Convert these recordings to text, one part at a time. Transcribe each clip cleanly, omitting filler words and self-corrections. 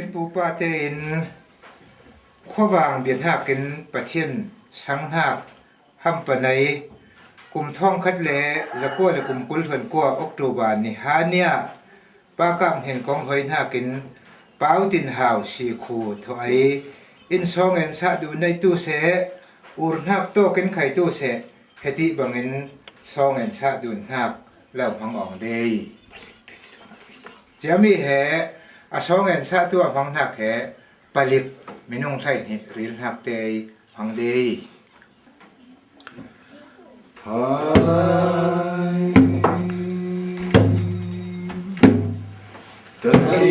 กินปูปลาเตนขั้ววางเบียนหักกินปะเทียนสังหักห้ำปะในกลุ่มท่องคัดแหล่จะกั้วและกลุ่มกุลฝนกั้วออกตัวบานนี่หาเนี่ยป้ากำเห็นกองหอยหน้ากินเป้าตินหาวสีคูถอยอินซองเงินสะดูในตู้เสอุรนักโตกินไข่ตู้เสเฮติบางเงินซองเงินสะดูนักแล้วพังออกเดยจะมีแห่อาซองเงินสะตัวพังนักแห่ปลิบไม่น้องใส่หิริลนักเตยพังเดยพายตะลี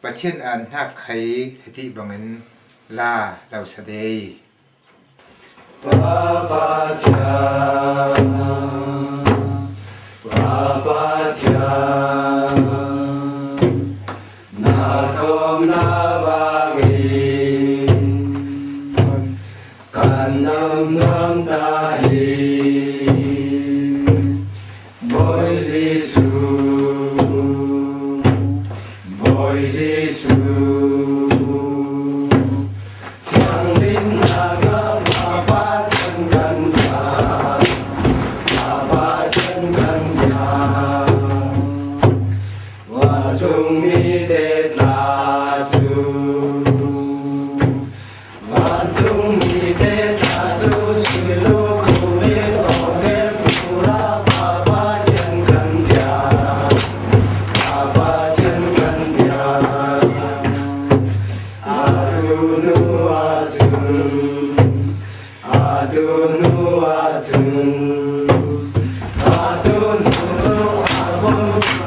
ประเทศอันหักไขที่บางเงินลาเราเสดยปะปะชาปะปะชานาทมนาบางอีกันน้ำน้ำตาฮีบอยซิสูYesus, yang dinaga apa cengganya, wajung mide tasu, wajung mide tasu silu kulit ogel pura apa cengganya. Adunu, adunu, adunu,